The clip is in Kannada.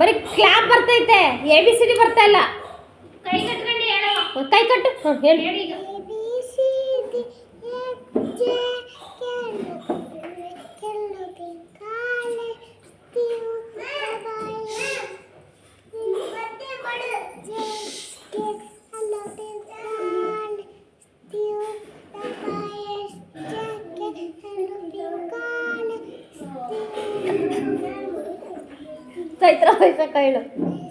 ಬರೀ ಕ್ಲಾಪ್ ಬರ್ತೈತೆ, ABCD ಬರ್ತಾ ಇಲ್ಲ. ಕೈ ಕಟ್ಕೊಂಡು ಹೇಳವ. ಕೈ ಕಟ್ಟು. ಹೇಳಿ. ಹೇಳಿ ಈಗ. ಚೈತ್ರ ವಯಸ್ಸ ಕೈಳು.